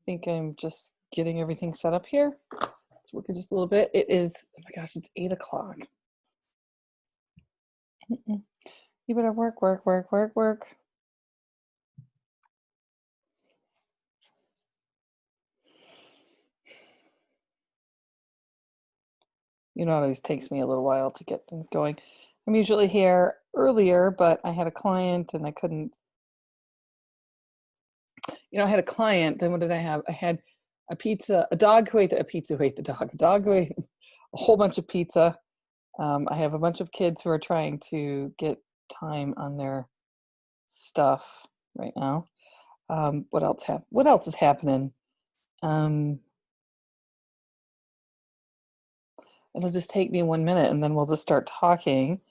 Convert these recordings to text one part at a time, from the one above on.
think I'm just getting everything set up here. It's working just a little bit. It is, oh my gosh, it's 8 o'clock. You better work, work, work, work, work. You know, it always takes me a little while to get things going. I'm usually here earlier, but I had a client and I couldn't, I had a client, then what did I have? I had a dog who ate the dog, a dog who ate a whole bunch of pizza. I have a bunch of kids who are trying to get time on their stuff right now. What else is happening? It'll just take me 1 minute and then we'll just start talking.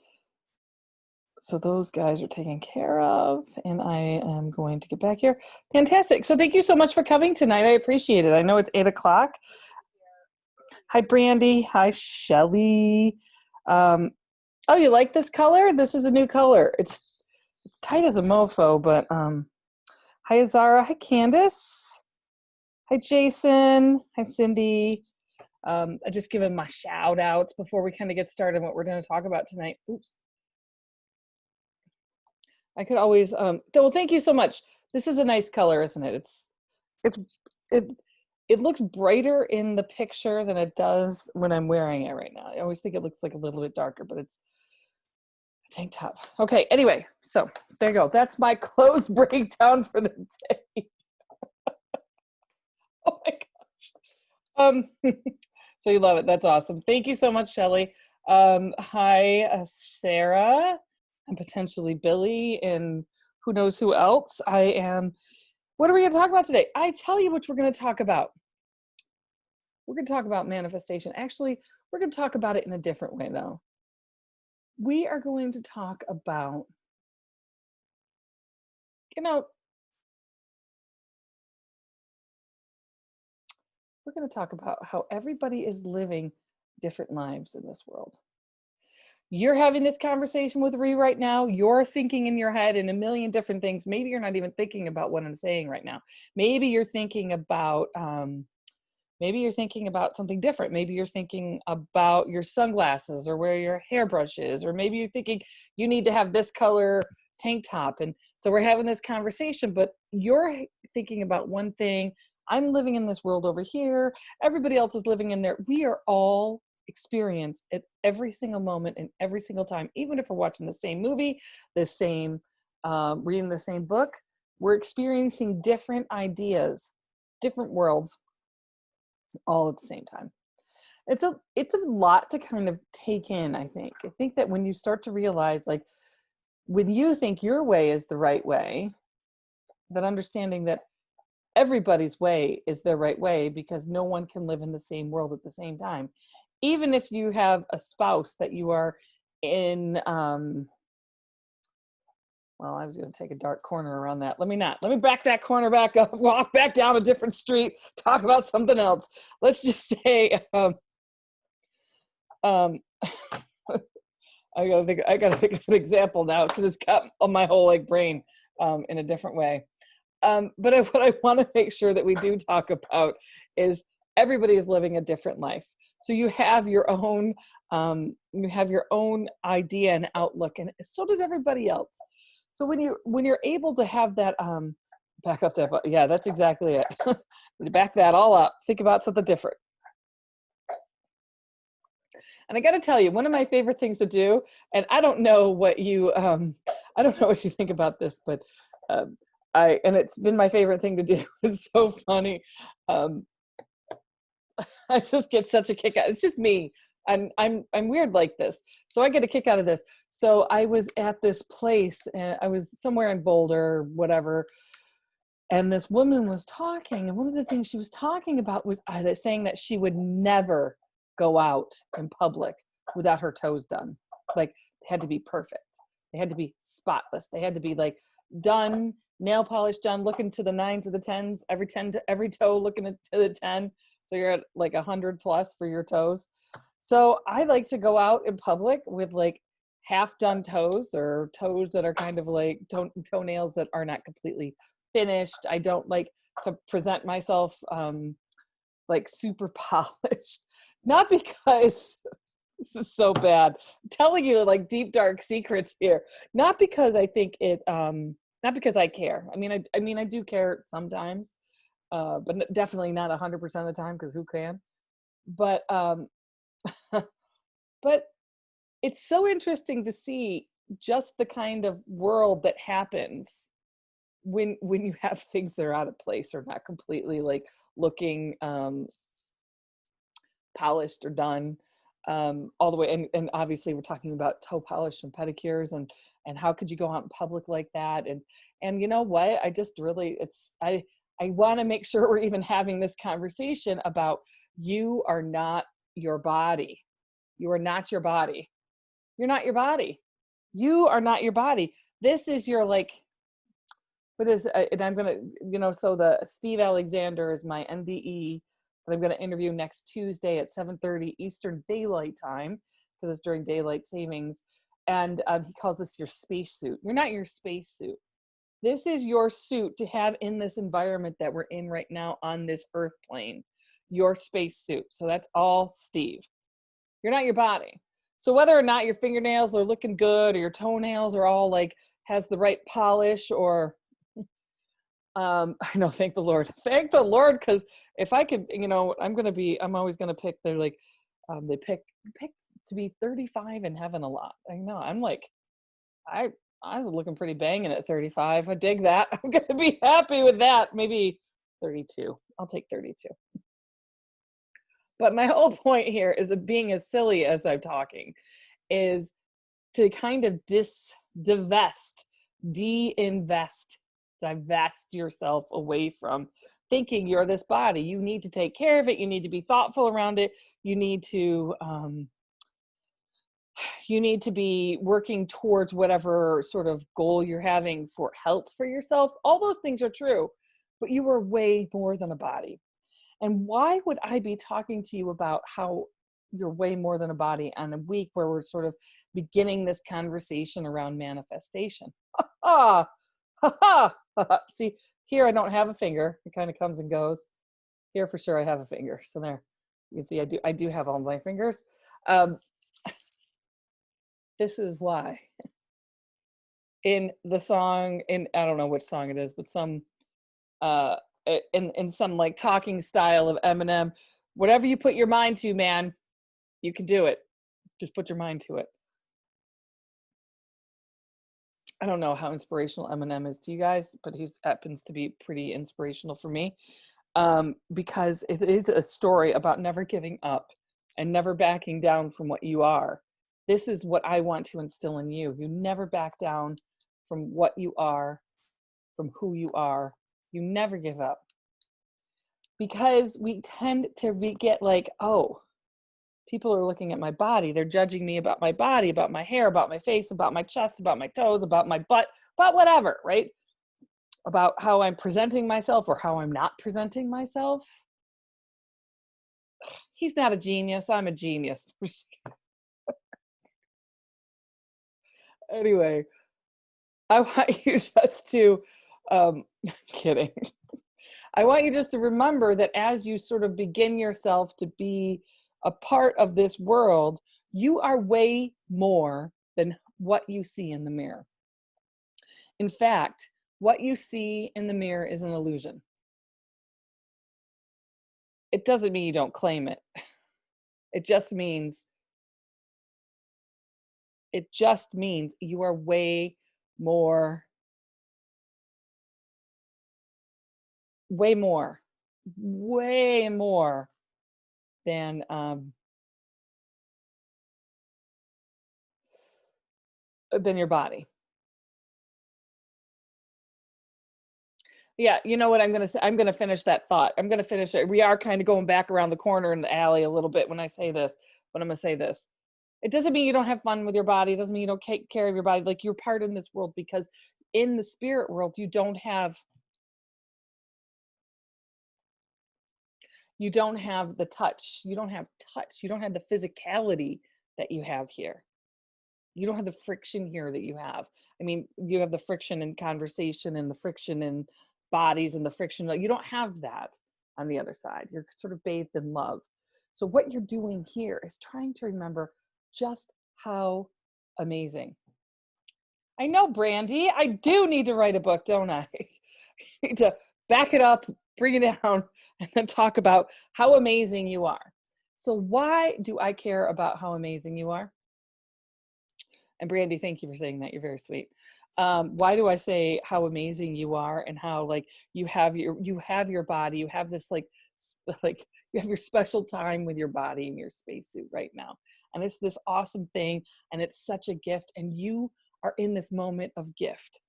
So those guys are taken care of and I am going to get back here. Fantastic. So thank you so much for coming tonight. I appreciate it. I know it's 8 o'clock. Hi, Brandy. Hi, Shelly. Oh, you like this color? This is a new color. It's tight as a mofo, but hi, Azara. Hi, Candace. Hi, Jason. Hi, Cindy. I just given my shout outs before we kind of get started on what we're going to talk about tonight. Oops. I could always, well, thank you so much. This is a nice color, isn't it? It looks brighter in the picture than it does when I'm wearing it right now. I always think it looks like a little bit darker, but it's a tank top. Okay, anyway, so there you go. That's my clothes breakdown for the day. Oh my gosh. So you love it. That's awesome. Thank you so much, Shelly. Hi, Sarah, and potentially Billy, and who knows who else. What are we going to talk about today? I tell you what we're going to talk about. We're going to talk about manifestation. Actually, we're going to talk about it in a different way, though. We are going to talk about, we're going to talk about how everybody is living different lives in this world. You're having this conversation with Ree right now. You're thinking in your head in a million different things. Maybe you're not even thinking about what I'm saying right now. Maybe you're thinking about something different. Maybe you're thinking about your sunglasses or where your hairbrush is, or maybe you're thinking you need to have this color tank top. And so we're having this conversation, but you're thinking about one thing. I'm living in this world over here. Everybody else is living in there. We are all experience at every single moment and every single time, even if we're watching the same movie, reading the same book, we're experiencing different ideas, different worlds, all at the same time. It's a lot to kind of take in. I think that when you start to realize, like, when you think your way is the right way, that understanding that everybody's way is their right way, because no one can live in the same world at the same time. Even if you have a spouse that you are in, well, I was going to take a dark corner around that. Let me back that corner back up, walk back down a different street, talk about something else. Let's just say, I gotta think of an example now, because it's got my whole brain in a different way. But what I want to make sure that we do talk about is everybody is living a different life. So you have your own idea and outlook, and so does everybody else. So when you're able to have that, back up that, yeah, that's exactly it. Back that all up. Think about something different. And I got to tell you, one of my favorite things to do, and I don't know what you think about this, but and it's been my favorite thing to do. It's so funny. I just get such a kick out. It's just me. I'm weird like this. So I get a kick out of this. So I was at this place, and I was somewhere in Boulder, whatever. And this woman was talking, and one of the things she was talking about was saying that she would never go out in public without her toes done. Like, they had to be perfect. They had to be spotless. They had to be done, nail polish done, looking to the 9 to the 10s, every toe looking to the 10. So you're at 100 plus for your toes. So I like to go out in public with half done toes, or toes that are kind of toenails that are not completely finished. I don't like to present myself like super polished. Not because this is so bad. I'm telling you like deep dark secrets here. Not because I think it not because I care. I mean I do care sometimes. But definitely not 100% of the time, because who can? But but it's so interesting to see just the kind of world that happens when you have things that are out of place or not completely like looking polished or done all the way. And obviously we're talking about toe polish and pedicures, and how could you go out in public like that? And you know what, I just really, I want to make sure we're even having this conversation about, you are not your body. You are not your body. You're not your body. You are not your body. This is your like, what is, and I'm gonna, so the Steve Alexander is my NDE that I'm going to interview next Tuesday at 7:30 Eastern Daylight Time, because it's during daylight savings. And he calls this your spacesuit. You're not your spacesuit. This is your suit to have in this environment that we're in right now on this earth plane, your spacesuit. So that's all Steve. You're not your body. So whether or not your fingernails are looking good, or your toenails are all like, has the right polish, or I know, thank the Lord. Thank the Lord, because if I could, I'm always going to pick, they're like, they pick to be 35 in heaven a lot. I know, I'm like, I was looking pretty banging at 35. I dig that. I'm going to be happy with that. Maybe 32. I'll take 32. But my whole point here is that being as silly as I'm talking is to kind of divest yourself away from thinking you're this body. You need to take care of it. You need to be thoughtful around it. You need to be working towards whatever sort of goal you're having for health for yourself. All those things are true, but you are way more than a body. And why would I be talking to you about how you're way more than a body on a week where we're sort of beginning this conversation around manifestation? Ha ha ha. See, here I don't have a finger. It kind of comes and goes. Here for sure I have a finger. So there, you can see I do have all my fingers. This is why in the song, I don't know which song it is, but some in some like talking style of Eminem, whatever you put your mind to, man, you can do it. Just put your mind to it. I don't know how inspirational Eminem is to you guys, but he happens to be pretty inspirational for me, because it is a story about never giving up and never backing down from what you are. This is what I want to instill in you. You never back down from what you are, from who you are. You never give up. Because we tend to get like, oh, people are looking at my body. They're judging me about my body, about my hair, about my face, about my chest, about my toes, about my butt, about whatever, right? About how I'm presenting myself or how I'm not presenting myself. He's not a genius. I'm a genius. Anyway, I want you just to, kidding. I want you just to remember that as you sort of begin yourself to be a part of this world, you are way more than what you see in the mirror. In fact, what you see in the mirror is an illusion. It doesn't mean you don't claim it. It just means you are way more than your body. Yeah, you know what I'm going to say? I'm going to finish that thought. I'm going to finish it. We are kind of going back around the corner in the alley a little bit when I say this, but I'm going to say this. It doesn't mean you don't have fun with your body. It doesn't mean you don't take care of your body. Like, you're part in this world, because in the spirit world, you don't have the touch. You don't have touch. You don't have the physicality that you have here. You don't have the friction here that you have. I mean, you have the friction in conversation and the friction in bodies and the friction. You don't have that on the other side. You're sort of bathed in love. So what you're doing here is trying to remember just how amazing. I know, Brandy, I do need to write a book, don't I? I need to back it up, bring it down, and then talk about how amazing you are. So why do I care about how amazing you are? And Brandy, thank you for saying that. You're very sweet. Why do I say how amazing you are, and how like you have your body, you have this like you have your special time with your body in your spacesuit right now. And it's this awesome thing, and it's such a gift, and you are in this moment of gift.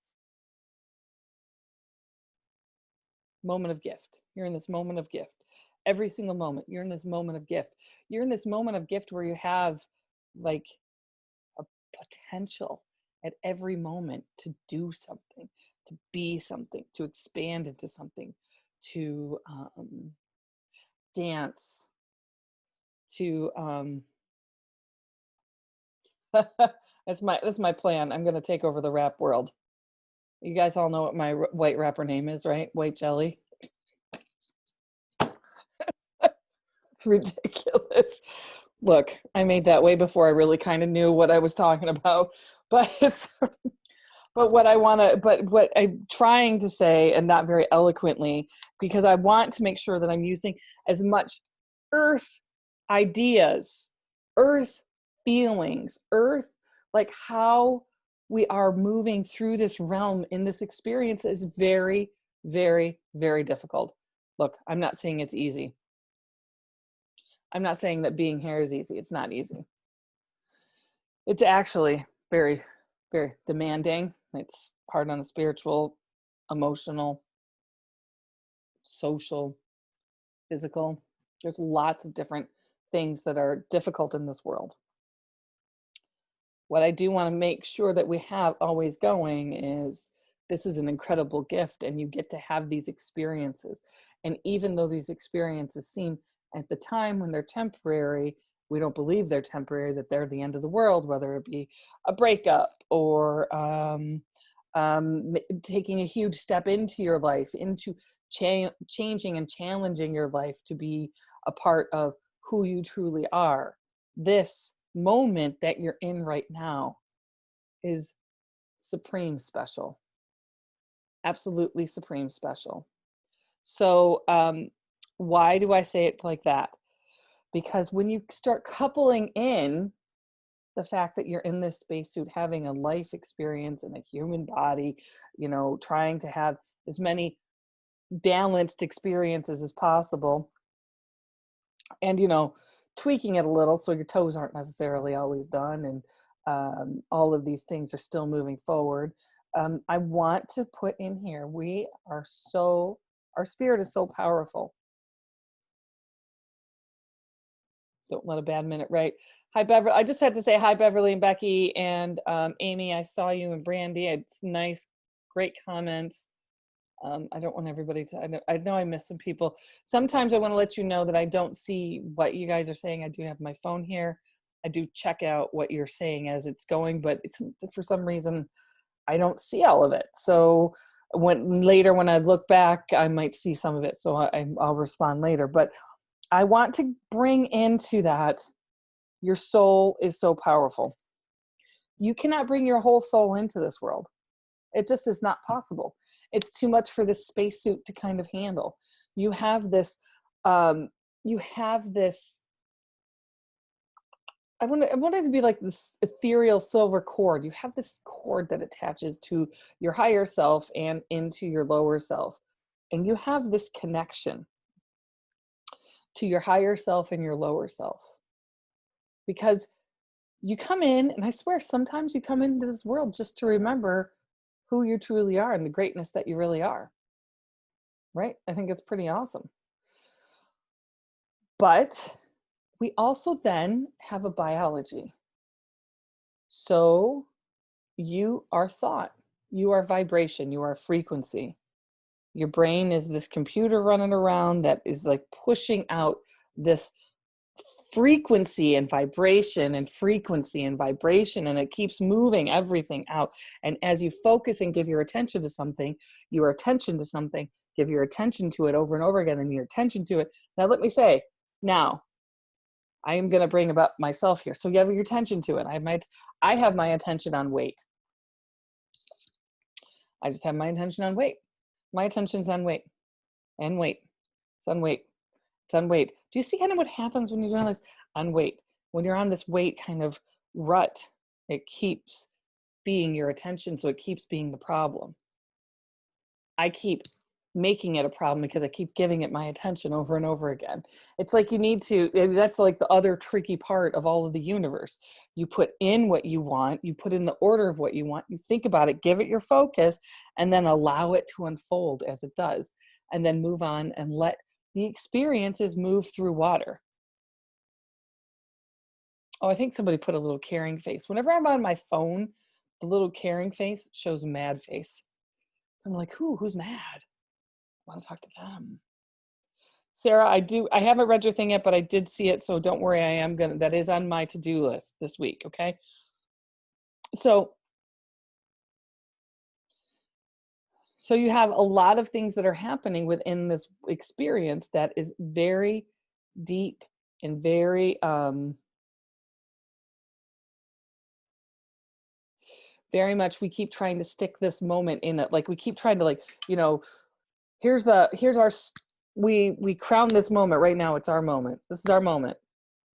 Moment of gift. You're in this moment of gift. Every single moment, you're in this moment of gift. You're in this moment of gift where you have like a potential at every moment to do something, to be something, to expand into something, to dance, to that's my plan. I'm going to take over the rap world. You guys all know what my white rapper name is, right? White Jelly. It's ridiculous. Look, I made that way before I really kind of knew what I was talking about. But what I'm trying to say, and not very eloquently, because I want to make sure that I'm using as much earth ideas, earth feelings, earth, like how we are moving through this realm in this experience is very, very, very difficult. Look, I'm not saying it's easy. I'm not saying that being here is easy. It's not easy. It's actually very, very demanding. It's hard on a spiritual, emotional, social, physical. There's lots of different things that are difficult in this world. What I do want to make sure that we have always going is this is an incredible gift, and you get to have these experiences. And even though these experiences seem at the time when they're temporary, we don't believe they're temporary, that they're the end of the world, whether it be a breakup or taking a huge step into your life, into changing and challenging your life to be a part of who you truly are. This moment that you're in right now is supreme special. Absolutely supreme special. So why do I say it like that? Because when you start coupling in the fact that you're in this spacesuit having a life experience in a human body, you know, trying to have as many balanced experiences as possible, and, you know, tweaking it a little so your toes aren't necessarily always done, and all of these things are still moving forward. I want to put in here, our spirit is so powerful. Don't let a bad minute write. Hi, Beverly. I just had to say hi, Beverly and Becky and Amy. I saw you, and Brandy. It's nice, great comments. I don't want everybody to, I know I miss some people. Sometimes I want to let you know that I don't see what you guys are saying. I do have my phone here. I do check out what you're saying as it's going, but it's, for some reason, I don't see all of it. So when I look back, I might see some of it. So I'll respond later. But I want to bring into that, your soul is so powerful. You cannot bring your whole soul into this world. It just is not possible. It's too much for this spacesuit to kind of handle. You have this, I want it to be like this ethereal silver cord. You have this cord that attaches to your higher self and into your lower self. And you have this connection to your higher self and your lower self. Because you come in, and I swear sometimes you come into this world just to remember who you truly are and the greatness that you really are. Right? I think it's pretty awesome. But we also then have a biology. So you are thought, you are vibration, you are frequency. Your brain is this computer running around that is like pushing out this frequency and vibration and frequency and vibration, and it keeps moving everything out. And as you focus and give your attention to something, give your attention to it over and over again, and your attention to it. Now, let me say, now, I am going to bring about myself here. So you have your attention to it. I have my attention on weight. I just have my attention on weight. My attention's on weight and weight. It's on weight. It's on weight. Do you see kind of what happens when you're doing this? On weight. When you're on this weight kind of rut, it keeps being your attention, so it keeps being the problem. I keep making it a problem because I keep giving it my attention over and over again. It's like you need to, that's like the other tricky part of all of the universe. You put in what you want, you put in the order of what you want, you think about it, give it your focus, and then allow it to unfold as it does. And then move on and let the experiences move through water. Oh, I think somebody put a little caring face. Whenever I'm on my phone, the little caring face shows mad face. So I'm like, who's mad? I want to talk to them. Sarah, I haven't read your thing yet, but I did see it. So don't worry, that is on my to-do list this week. Okay. So you have a lot of things that are happening within this experience that is very deep and very, very much, we keep trying to stick this moment in it. Like we keep trying to we crown this moment right now. It's our moment. This is our moment.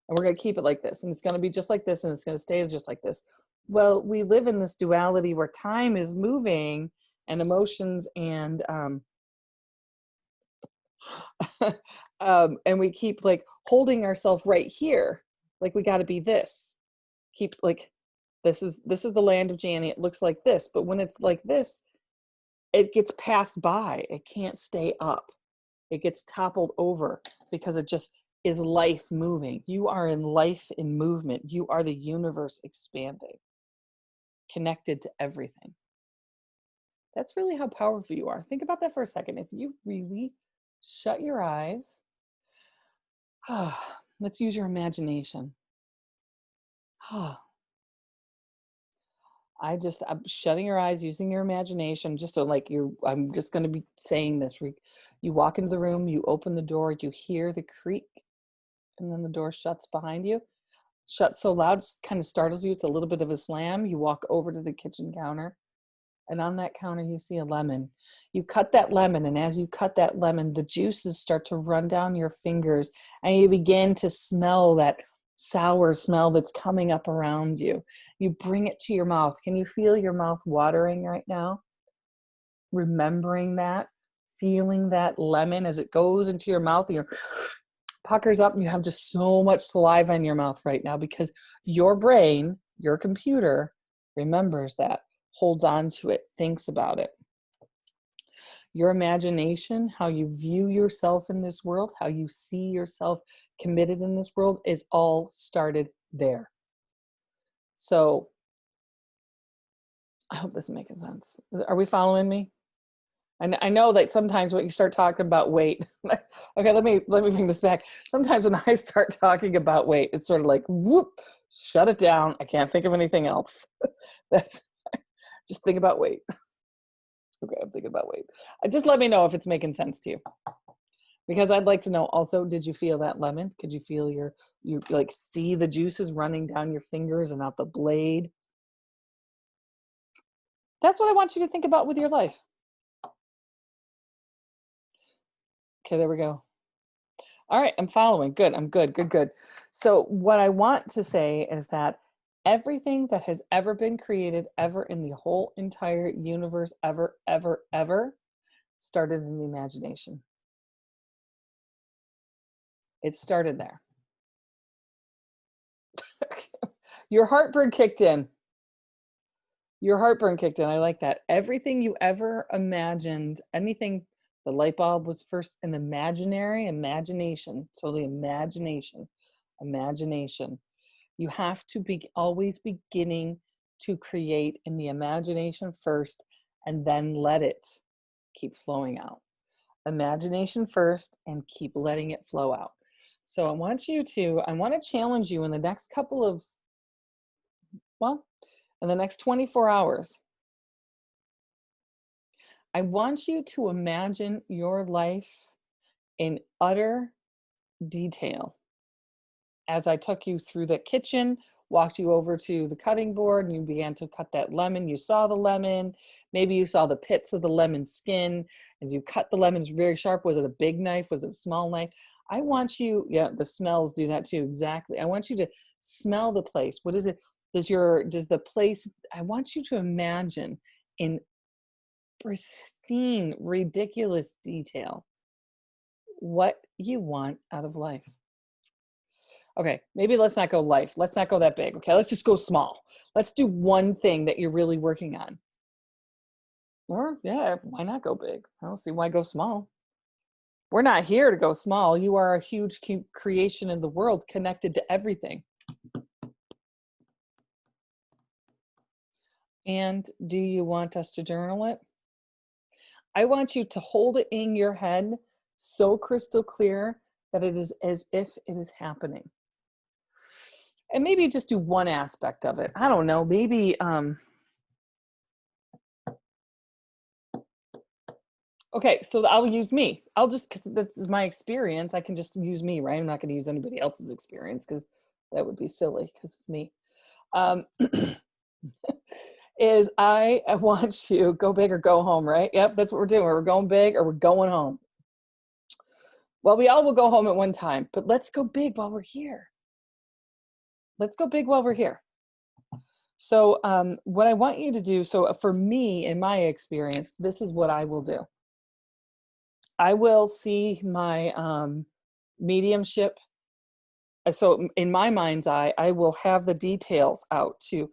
And we're going to keep it like this. And it's going to be just like this. And it's going to stay just like this. Well, we live in this duality where time is moving and emotions and, and we keep like holding ourselves right here. Like we got to be this. Keep like, this is the land of Janny. It looks like this. But when it's like this, it gets passed by. It can't stay up. It gets toppled over because it just is life moving. You are in life in movement. You are the universe expanding, connected to everything. That's really how powerful you are. Think about that for a second. If you really shut your eyes, let's use your imagination. I'm shutting your eyes, using your imagination, just so like I'm just going to be saying this. You walk into the room, you open the door, you hear the creak, and then the door shuts behind you. Shuts so loud, it kind of startles you. It's a little bit of a slam. You walk over to the kitchen counter, and on that counter, you see a lemon. You cut that lemon, and as you cut that lemon, the juices start to run down your fingers, and you begin to smell that sour smell that's coming up around you. You bring it to your mouth. Can you feel your mouth watering right now? Remembering that, feeling that lemon as it goes into your mouth, and your puckers up, and you have just so much saliva in your mouth right now because your brain, your computer, remembers that, holds on to it, thinks about it. Your imagination, how you view yourself in this world, how you see yourself committed in this world is all started there. So I hope this is making sense. Are we following me? And I know that sometimes when you start talking about weight, okay, let me bring this back. Sometimes when I start talking about weight, it's sort of like, whoop, shut it down. I can't think of anything else. That's just think about weight. Okay, I'm thinking about weight. Just let me know if it's making sense to you. Because I'd like to know also, did you feel that lemon? Could you feel you like see the juices running down your fingers and out the blade? That's what I want you to think about with your life. Okay, there we go. All right, I'm following. Good, I'm good, good. So what I want to say is that everything that has ever been created, ever in the whole entire universe, ever, started in the imagination. It started there. Your heartburn kicked in. Your heartburn kicked in. I like that. Everything you ever imagined, anything, the light bulb was first an imagination. So the imagination. You have to be always beginning to create in the imagination first, and then let it keep flowing out. Imagination first and keep letting it flow out. So I want to challenge you in the next in the next 24 hours. I want you to imagine your life in utter detail. As I took you through the kitchen, walked you over to the cutting board, and you began to cut that lemon. You saw the lemon. Maybe you saw the pits of the lemon skin. And you cut the lemons very sharp. Was it a big knife? Was it a small knife? I want you, yeah, the smells do that too, exactly. I want you to smell the place. What is it? Does the place, I want you to imagine in pristine, ridiculous detail what you want out of life. Okay, maybe let's not go life. Let's not go that big. Okay, let's just go small. Let's do one thing that you're really working on. Or, yeah, why not go big? I don't see why go small. We're not here to go small. You are a huge creation in the world connected to everything. And do you want us to journal it? I want you to hold it in your head so crystal clear that it is as if it is happening. And maybe just do one aspect of it. I don't know, maybe, okay, so I'll use me. I'll just, because this is my experience, I can just use me, right? I'm not going to use anybody else's experience because that would be silly because it's me. Is I want you go big or go home, right? Yep, that's what we're doing. We're going big or we're going home. Well, we all will go home at one time, but let's go big while we're here. Let's go big while we're here. So what I want you to do, so for me, in my experience, this is what I will do. I will see my mediumship. So in my mind's eye, I will have the details out to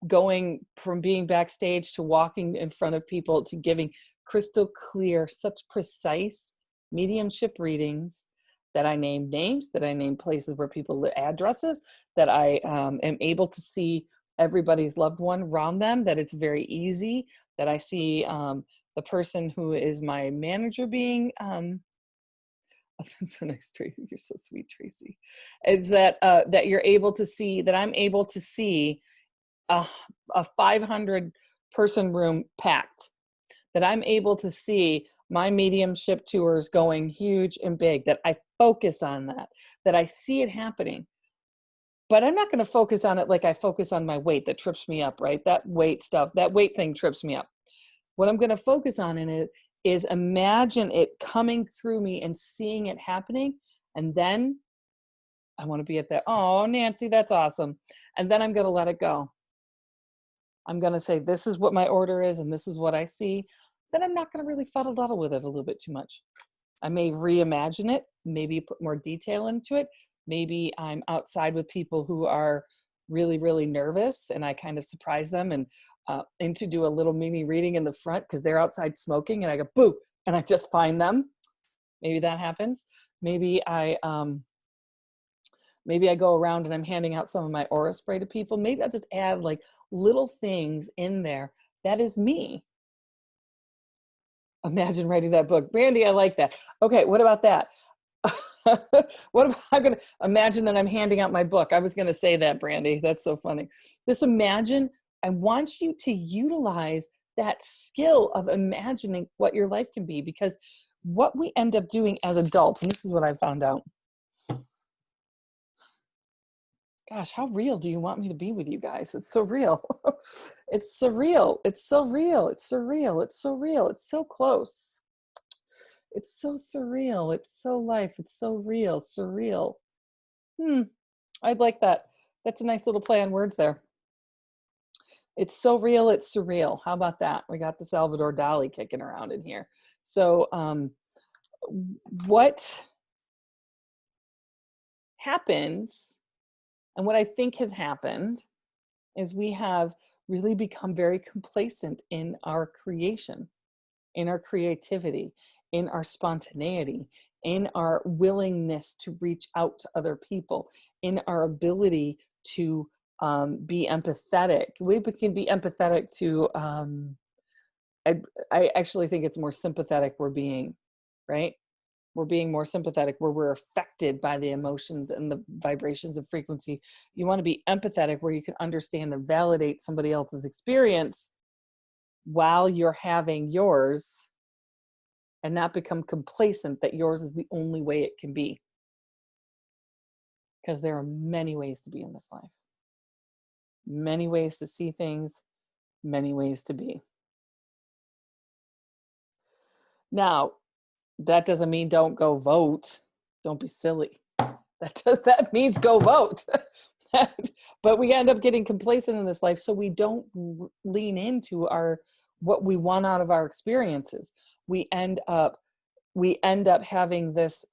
going from being backstage to walking in front of people to giving crystal clear, such precise mediumship readings that I name names, that I name places where people live, addresses, that I am able to see everybody's loved one around them, that it's very easy, that I see the person who is my manager being, that's so nice, Tracy. You're so sweet, Tracy. Is that that you're able to see, that I'm able to see a 500 person room packed, that I'm able to see my mediumship tours going huge and big, that I focus on that I see it happening. But I'm not going to focus on it like I focus on my weight that trips me up, right? That weight stuff, that weight thing trips me up. What I'm going to focus on in it is imagine it coming through me and seeing it happening. And then I want to be at that, oh, Nancy, that's awesome. And then I'm going to let it go. I'm going to say, this is what my order is, and this is what I see. Then I'm not going to really fuddle-duddle with it a little bit too much. I may reimagine it, maybe put more detail into it. Maybe I'm outside with people who are really, really nervous, and I kind of surprise them and to do a little mini reading in the front because they're outside smoking, and I go, boo, and I just find them. Maybe that happens. Maybe I go around and I'm handing out some of my aura spray to people. Maybe I'll just add like little things in there. That is me. Imagine writing that book. Brandy, I like that. Okay, what about that? What am I going to imagine that I'm handing out my book? I was going to say that, Brandy. That's so funny. This imagine, I want you to utilize that skill of imagining what your life can be, because what we end up doing as adults, and this is what I found out. Gosh, how real do you want me to be with you guys? It's so real. It's surreal. It's so real. It's surreal. It's so real. It's so close. It's so surreal. It's so life. It's so real. Surreal. I'd like that. That's a nice little play on words there. It's so real. It's surreal. How about that? We got the Salvador Dali kicking around in here. So what happens, and what I think has happened, is we have really become very complacent in our creation, in our creativity, in our spontaneity, in our willingness to reach out to other people, in our ability to be empathetic. We can be empathetic to, I actually think it's more sympathetic we're being, right? We're being more sympathetic, where we're affected by the emotions and the vibrations of frequency. You want to be empathetic, where you can understand and validate somebody else's experience while you're having yours, and not become complacent that yours is the only way it can be. Because there are many ways to be in this life, many ways to see things, many ways to be. Now, that doesn't mean don't go vote. Don't be silly. That means go vote. But we end up getting complacent in this life, so we don't lean into what we want out of our experiences. We end up having this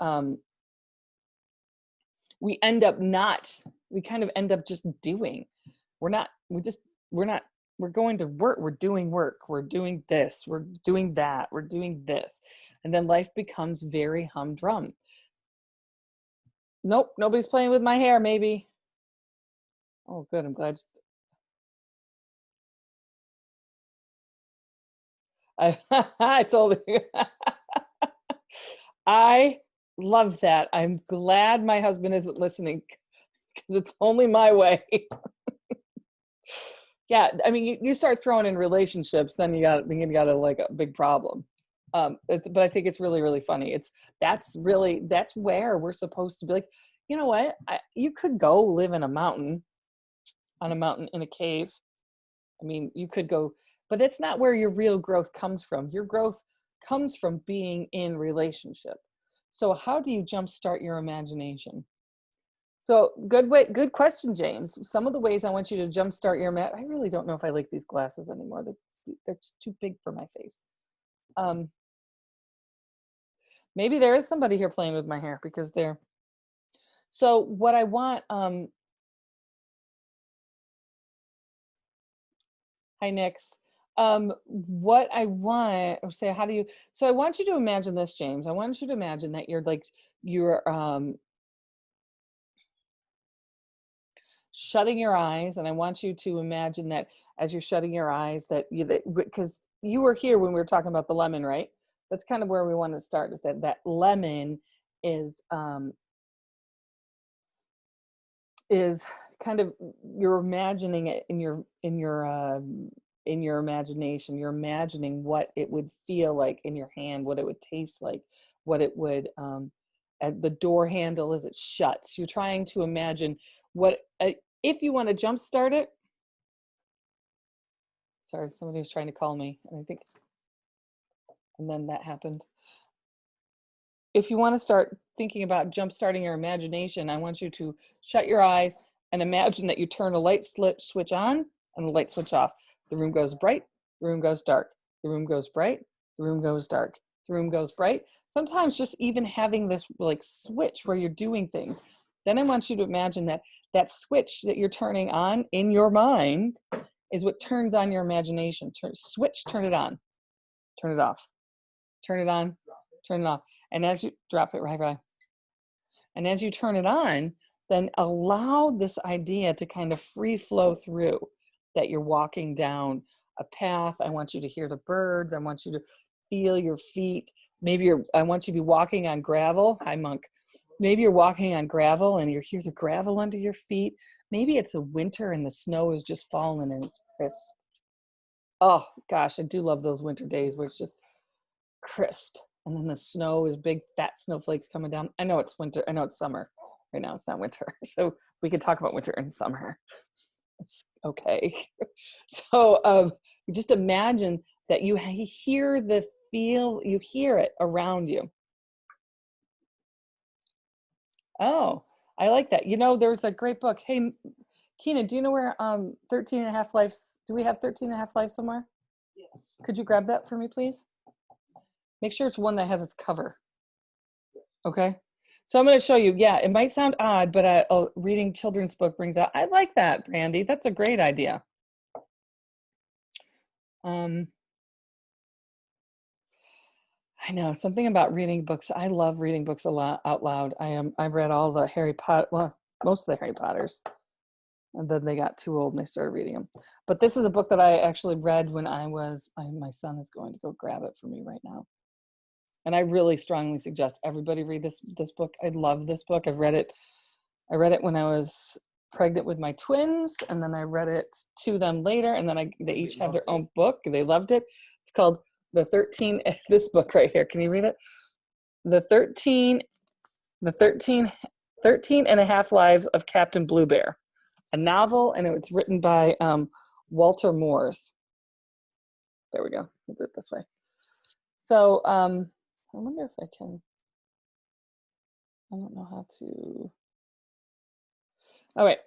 we kind of end up just doing. We're going to work, we're doing work, we're doing this, we're doing that, we're doing this. And then life becomes very humdrum. Nope, nobody's playing with my hair, maybe. Oh, good, I'm glad. I told you. I love that. I'm glad my husband isn't listening, because it's only my way. Yeah, I mean, you start throwing in relationships, then you got like a big problem. But I think it's really, really funny. That's where we're supposed to be. Like, you know what? You could go live in a mountain, in a cave. I mean, you could go, but that's not where your real growth comes from. Your growth comes from being in relationship. So how do you jumpstart your imagination? So good question, James. Some of the ways I want you to jumpstart your I really don't know if I like these glasses anymore. They're too big for my face. Maybe there is somebody here playing with my hair, because they're. So what I want. Hi, Nix. What I want, or say, how do you? So I want you to imagine this, James. I want you to imagine that you're shutting your eyes, and I want you to imagine that as you're shutting your eyes, because you were here when we were talking about the lemon, right? That's kind of where we want to start, is that lemon is kind of, you're imagining it in your imagination. You're imagining what it would feel like in your hand, what it would taste like, what it would at the door handle as it shuts. You're trying to imagine what if you want to jumpstart it. Sorry, somebody was trying to call me, and then that happened. If you want to start thinking about jumpstarting your imagination, I want you to shut your eyes and imagine that you turn a light switch on and the light switch off. The room goes bright, the room goes dark, the room goes bright, the room goes dark, the room goes bright. Sometimes just even having this like switch where you're doing things. Then I want you to imagine that switch that you're turning on in your mind is what turns on your imagination. Turn it on, turn it off, turn it on, turn it off. And as you drop it, right. And as you turn it on, then allow this idea to kind of free flow through, that you're walking down a path. I want you to hear the birds. I want you to feel your feet. I want you to be walking on gravel. Hi, Monk. Maybe you're walking on gravel and you hear the gravel under your feet. Maybe it's a winter and the snow is just falling and it's crisp. Oh gosh, I do love those winter days where it's just crisp. And then the snow is big, fat snowflakes coming down. I know it's winter. I know it's summer. Right now it's not winter. So we can talk about winter and summer. It's okay. So just imagine that you hear you hear it around you. Oh, I like that. You know, there's a great book. Hey, Keena, do you know where 13 and a half lives, do we have 13 and a half lives somewhere? Yes. Could you grab that for me, please? Make sure it's one that has its cover. Okay. So I'm going to show you. Yeah, it might sound odd, but reading children's book brings out. I like that, Brandy. That's a great idea. I know something about reading books. I love reading books a lot out loud. I've read all the Harry Potter, well, most of the Harry Potters, and then they got too old and they started reading them. But this is a book that I actually read when I was. My son is going to go grab it for me right now. And I really strongly suggest everybody read this book. I love this book. I read it when I was pregnant with my twins, and then I read it to them later, and then they each have their own book. They loved it. It's called The 13, this book right here. Can you read it? The 13 and a Half Lives of Captain Blue Bear, a novel, and it's written by Walter Moores. There we go. We'll do it this way. So I wonder if I can, I don't know how to. All right.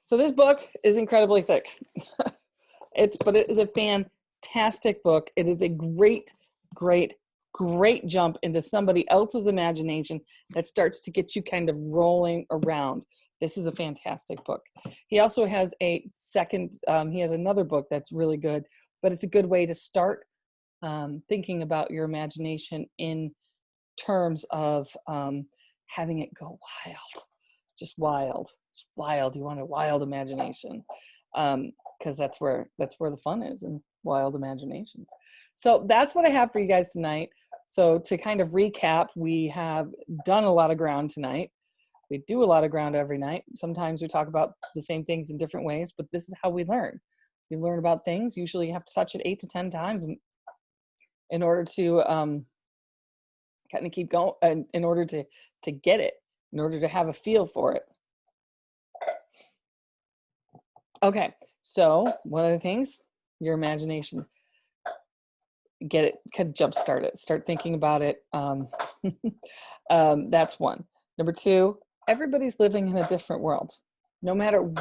So this book is incredibly thick. But it is a fantastic book. It is a great jump into somebody else's imagination that starts to get you kind of rolling around. This is a fantastic book. He also has he has another book that's really good, but it's a good way to start thinking about your imagination in terms of having it go wild, just wild. It's wild. You want a wild imagination, because that's where the fun is, in wild imaginations. So that's what I have for you guys tonight. So to kind of recap, we have done a lot of ground tonight. We do a lot of ground every night. Sometimes we talk about the same things in different ways, but this is how we learn. You learn about things. Usually you have to touch it 8 to 10 times in order to kind of keep going, in order to get it, in order to have a feel for it. Okay, so one of the things, your imagination, get it, kind of jumpstart it, start thinking about it. That's one. Number two, everybody's living in a different world. No matter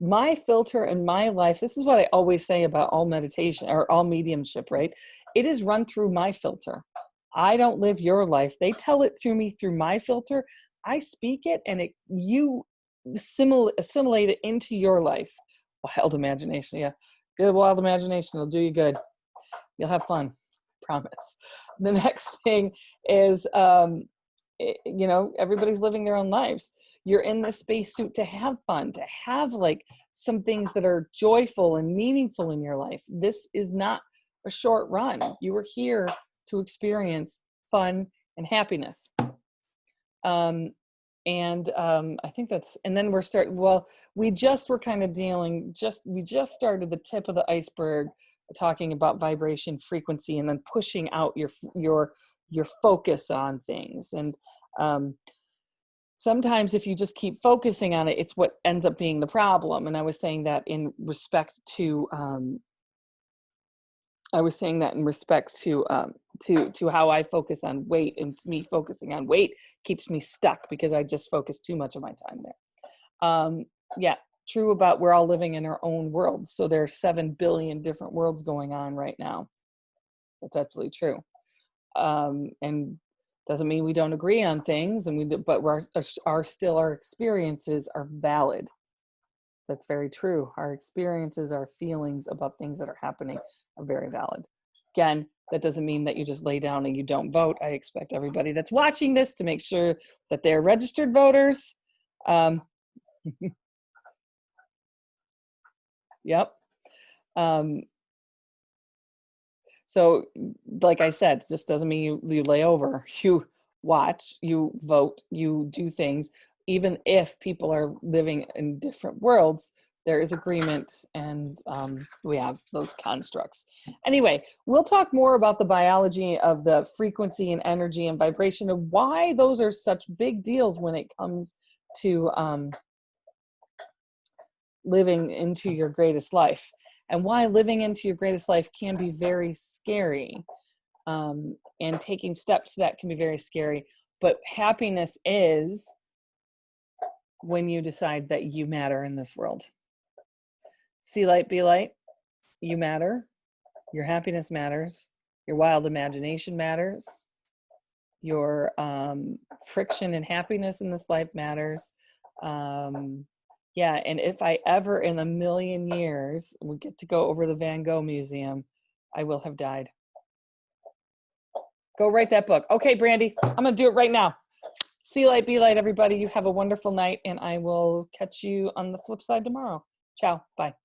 my filter in my life, this is what I always say about all meditation or all mediumship, right? It is run through my filter. I don't live your life. They tell it through me through my filter. I speak it, and you assimilate it into your life. Wild imagination, yeah. Good wild imagination will do you good. You'll have fun, promise. The next thing is, everybody's living their own lives. You're in this spacesuit to have fun, to have like some things that are joyful and meaningful in your life. This is not a short run. You were here to experience fun and happiness. I think that's, and then we just started the tip of the iceberg, talking about vibration, frequency, and then pushing out your focus on things. And sometimes if you just keep focusing on it, it's what ends up being the problem. And I was saying that in respect to how I focus on weight, and me focusing on weight keeps me stuck because I just focus too much of my time there. Yeah, true about we're all living in our own world. So there are 7 billion different worlds going on right now. That's absolutely true. And doesn't mean we don't agree on things, but our experiences are valid. That's very true. Our experiences, our feelings about things that are happening are very valid. Again, that doesn't mean that you just lay down and you don't vote. I expect everybody that's watching this to make sure that they're registered voters. Yep. So like I said, it just doesn't mean you lay over. You watch, you vote, you do things. Even if people are living in different worlds, there is agreement, and we have those constructs. Anyway, we'll talk more about the biology of the frequency and energy and vibration, and why those are such big deals when it comes to living into your greatest life, and why living into your greatest life can be very scary, and taking steps to that can be very scary. But happiness is when you decide that you matter in this world. See light, be light. You matter. Your happiness matters. Your wild imagination matters. Your friction and happiness in this life matters. Yeah, and if I ever in a million years we get to go over the Van Gogh Museum, I will have died. Go write that book. Okay, Brandy, I'm going to do it right now. See light, be light, everybody. You have a wonderful night, and I will catch you on the flip side tomorrow. Ciao. Bye.